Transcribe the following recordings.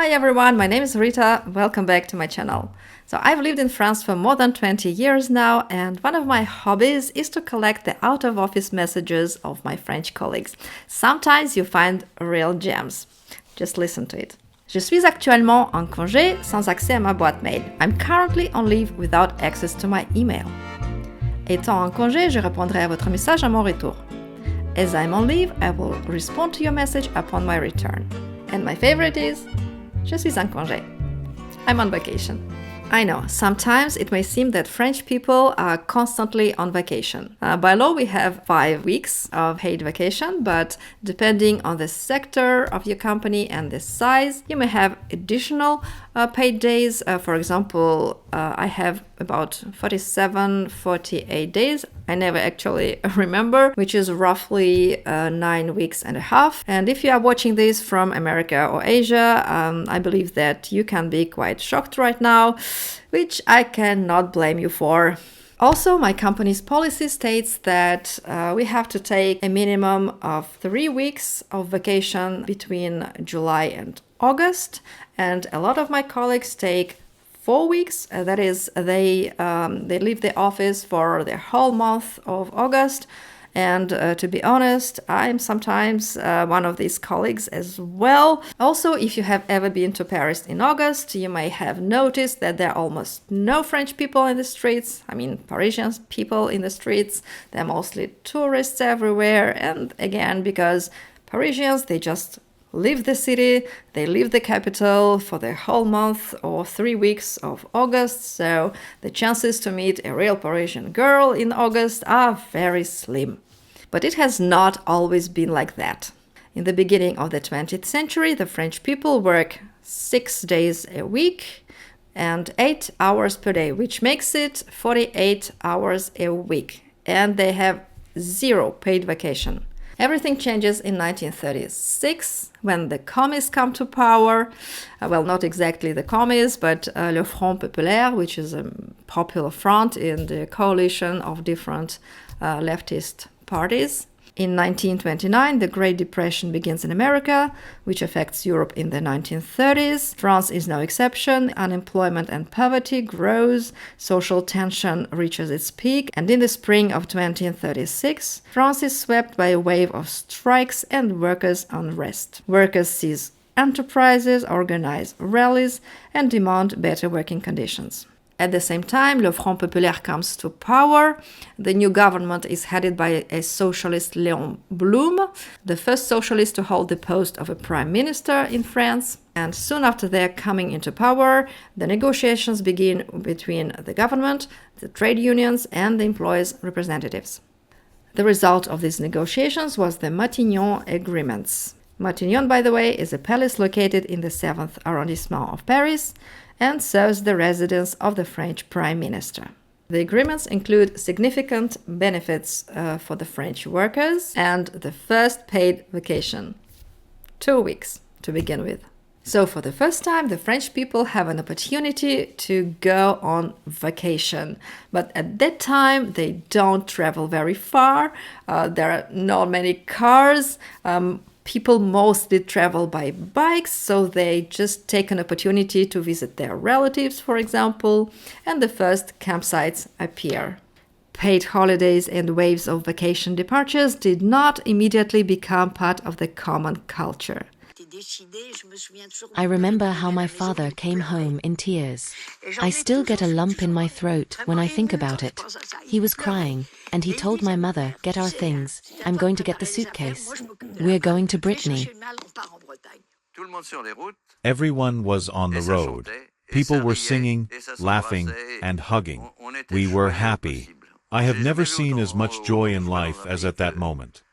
Hi everyone, my name is Rita. Welcome back to my channel. So I've lived in France for more than 20 years now, and one of my hobbies is to collect the out-of-office messages of my French colleagues. Sometimes you find real gems. Just listen to it. Je suis actuellement en congé sans accès à ma boîte mail. I'm currently on leave without access to my email. Étant en congé, je répondrai à votre message à mon retour. As I'm on leave, I will respond to your message upon my return. And my favorite is, je suis en congé. I'm on vacation. I know, sometimes it may seem that French people are constantly on vacation. By law, we have 5 weeks of paid vacation, but depending on the sector of your company and the size, you may have additional paid days. For example, I have about 48 days. I never actually remember, which is roughly 9 weeks and a half. And if you are watching this from America or Asia, I believe that you can be quite shocked right now, which I cannot blame you for. Also, my company's policy states that we have to take a minimum of 3 weeks of vacation between July and August, and a lot of my colleagues take 4 weeks. That is, they leave the office for the whole month of August. And to be honest, I'm sometimes one of these colleagues as well. Also, if you have ever been to Paris in August, you may have noticed that there are almost no French people in the streets. I mean, Parisian people in the streets. They're mostly tourists everywhere. And again, because Parisians, they just leave the city, they leave the capital for the whole month or 3 weeks of August, so the chances to meet a real Parisian girl in August are very slim. But it has not always been like that. In the beginning of the 20th century, the French people work 6 days a week and 8 hours per day, which makes it 48 hours a week, and they have 0 paid vacation. Everything changes in 1936 when the communists come to power. Well, not exactly the communists, but le Front Populaire, which is a popular front in the coalition of different leftist parties. In 1929, the Great Depression begins in America, which affects Europe in the 1930s. France is no exception. Unemployment and poverty grows, social tension reaches its peak, and in the spring of 1936, France is swept by a wave of strikes and workers' unrest. Workers seize enterprises, organize rallies, and demand better working conditions. At the same time, le Front Populaire comes to power. The new government is headed by a socialist Léon Blum, the first socialist to hold the post of a prime minister in France. And soon after their coming into power, the negotiations begin between the government, the trade unions, and the employees' representatives. The result of these negotiations was the Matignon Agreements. Matignon, by the way, is a palace located in the 7th arrondissement of Paris and serves the residence of the French Prime Minister. The agreements include significant benefits for the French workers and the first paid vacation. 2 weeks to begin with. So for the first time, the French people have an opportunity to go on vacation. But at that time, they don't travel very far. There are not many cars. People mostly travel by bikes, so they just take an opportunity to visit their relatives, for example, and the first campsites appear. Paid holidays and waves of vacation departures did not immediately become part of the common culture. I remember how my father came home in tears. I still get a lump in my throat when I think about it. He was crying, and he told my mother, "Get our things. I'm going to get the suitcase. We're going to Brittany." Everyone was on the road. People were singing, laughing, and hugging. We were happy. I have never seen as much joy in life as at that moment.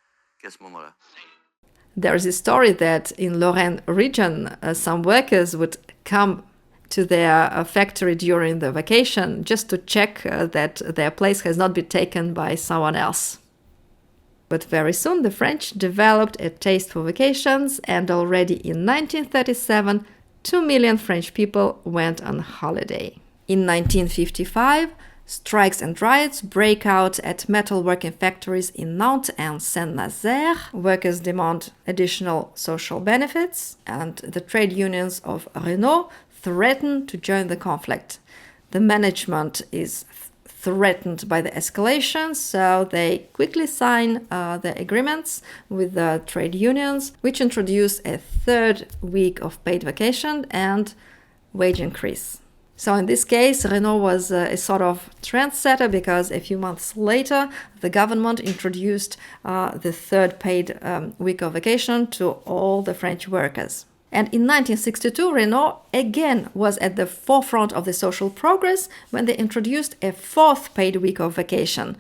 There's a story that in Lorraine region, some workers would come to their factory during the vacation just to check that their place has not been taken by someone else. But very soon the French developed a taste for vacations, and already in 1937, 2 million French people went on holiday. In 1955, Strikes and riots break out at metalworking factories in Nantes and Saint-Nazaire. Workers demand additional social benefits, and the trade unions of Renault threaten to join the conflict. The management is threatened by the escalation, so they quickly sign the agreements with the trade unions, which introduce a third week of paid vacation and wage increase. So in this case, Renault was a sort of trendsetter because a few months later, the government introduced the third paid week of vacation to all the French workers. And in 1962, Renault again was at the forefront of the social progress when they introduced a fourth paid week of vacation.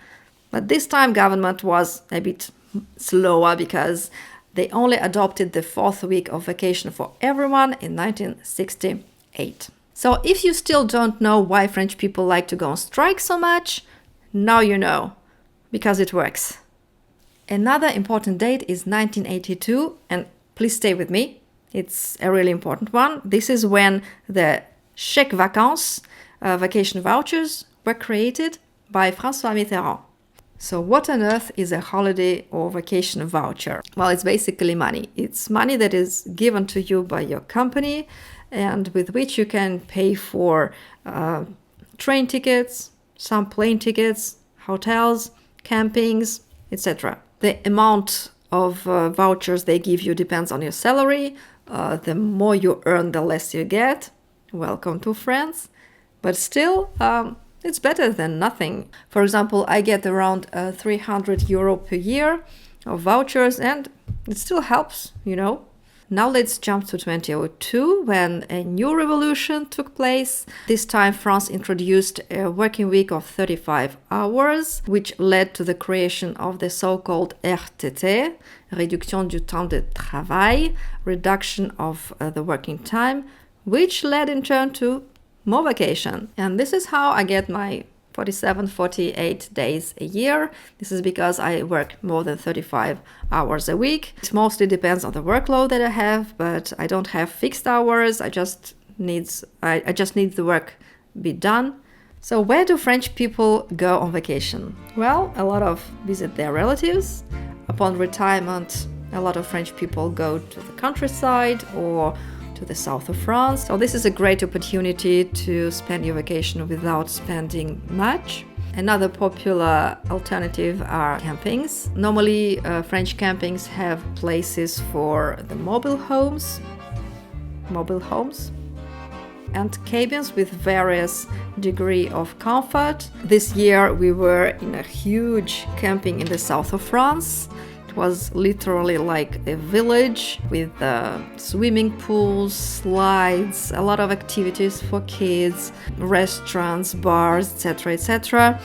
But this time government was a bit slower because they only adopted the fourth week of vacation for everyone in 1968. So if you still don't know why French people like to go on strike so much, now you know, because it works. Another important date is 1982, and please stay with me. It's a really important one. This is when the chèques vacances, vacation vouchers, were created by François Mitterrand. So what on earth is a holiday or vacation voucher? Well, it's basically money. It's money that is given to you by your company and with which you can pay for train tickets, some plane tickets, hotels, campings, etc. The amount of vouchers they give you depends on your salary. The more you earn, the less you get. Welcome to France. But still, it's better than nothing. For example, I get around 300 euro per year of vouchers, and it still helps, you know. Now let's jump to 2002, when a new revolution took place. This time France introduced a working week of 35 hours, which led to the creation of the so-called RTT, Réduction du temps de travail, reduction of the working time, which led in turn to more vacation. And this is how I get my 47, 48 days a year. This is because I work more than 35 hours a week. It mostly depends on the workload that I have, but I don't have fixed hours. I just need the work be done. So where do French people go on vacation? Well, a lot of visit their relatives. Upon retirement, a lot of French people go to the countryside or to the south of France. So this is a great opportunity to spend your vacation without spending much. Another popular alternative are campings. Normally, French campings have places for the mobile homes, and cabins with various degree of comfort. This year we were in a huge camping in the south of France. It was literally like a village with swimming pools, slides, a lot of activities for kids, restaurants, bars, etc., etc.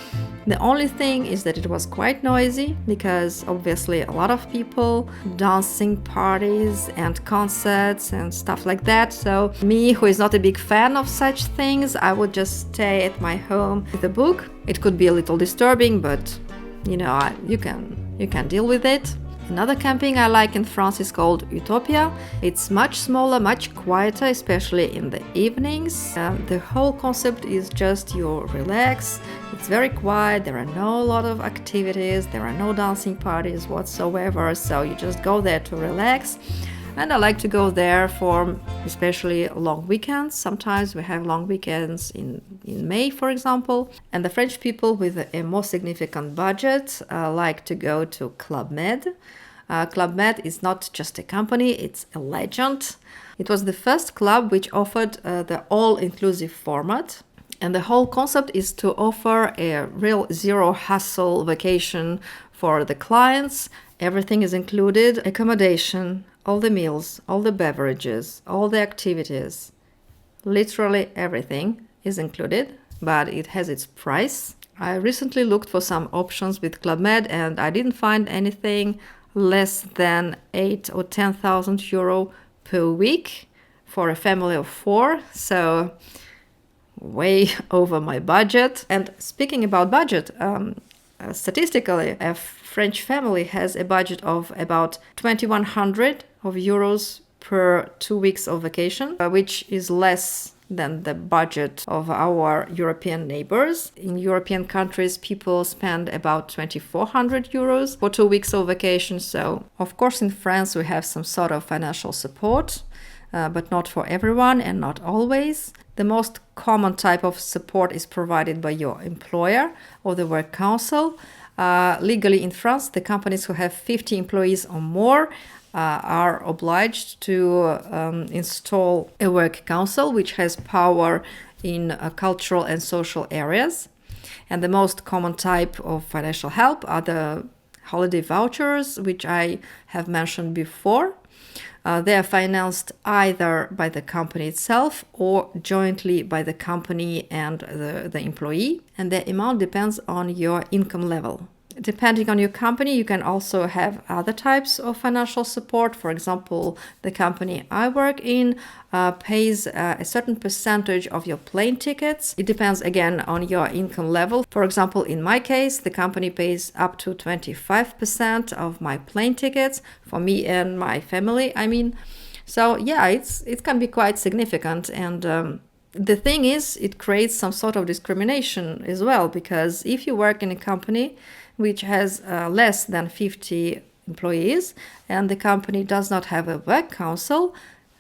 The only thing is that it was quite noisy because obviously a lot of people, dancing parties and concerts and stuff like that. So me, who is not a big fan of such things, I would just stay at my home with a book. It could be a little disturbing, but you know, you can deal with it. Another camping I like in France is called Utopia. It's much smaller, much quieter, especially in the evenings. The whole concept is just you relax. It's very quiet. There are no lot of activities. There are no dancing parties whatsoever. So you just go there to relax. And I like to go there for especially long weekends. Sometimes we have long weekends in May, for example. And the French people with a more significant budget like to go to Club Med. Club Med is not just a company, it's a legend. It was the first club which offered the all-inclusive format. And the whole concept is to offer a real zero-hassle vacation for the clients. Everything is included: accommodation, all the meals, all the beverages, all the activities. Literally everything is included, but it has its price. I recently looked for some options with Club Med and I didn't find anything less than 8 or 10,000 euro per week for a family of 4. So way over my budget. And speaking about budget, statistically, a French family has a budget of about 2,100 euros per 2 weeks of vacation, which is less than the budget of our European neighbors. In European countries, people spend about 2,400 euros for 2 weeks of vacation. So, of course, in France, we have some sort of financial support, but not for everyone and not always. The most common type of support is provided by your employer or the work council. Legally in France, the companies who have 50 employees or more are obliged to install a work council which has power in cultural and social areas. And the most common type of financial help are the holiday vouchers, which I have mentioned before. They are financed either by the company itself or jointly by the company and the employee, and the amount depends on your income level. Depending on your company, you can also have other types of financial support. For example, the company I work in pays a certain percentage of your plane tickets. It depends again on your income level. For example, in my case, the company pays up to 25% of my plane tickets for me and my family, I mean. So yeah, it can be quite significant, and the thing is, it creates some sort of discrimination as well, because if you work in a company which has less than 50 employees and the company does not have a work council,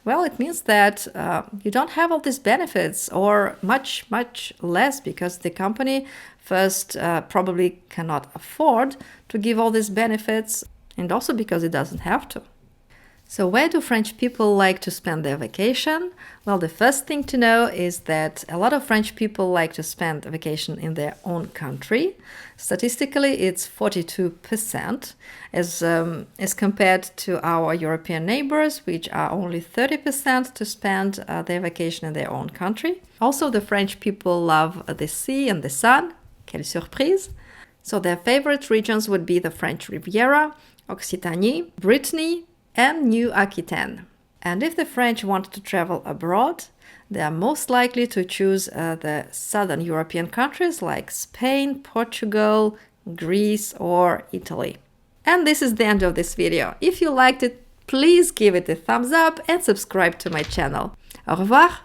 well, it means that you don't have all these benefits, or much, much less, because the company first probably cannot afford to give all these benefits, and also because it doesn't have to. So where do French people like to spend their vacation? Well, the first thing to know is that a lot of French people like to spend a vacation in their own country. Statistically, it's 42%, as compared to our European neighbors, which are only 30% to spend their vacation in their own country. Also, the French people love the sea and the sun. Quelle surprise! So their favorite regions would be the French Riviera, Occitanie, Brittany, and New Aquitaine. And if the French want to travel abroad, they are most likely to choose the southern European countries like Spain, Portugal, Greece, or Italy. And this is the end of this video. If you liked it, please give it a thumbs up and subscribe to my channel. Au revoir!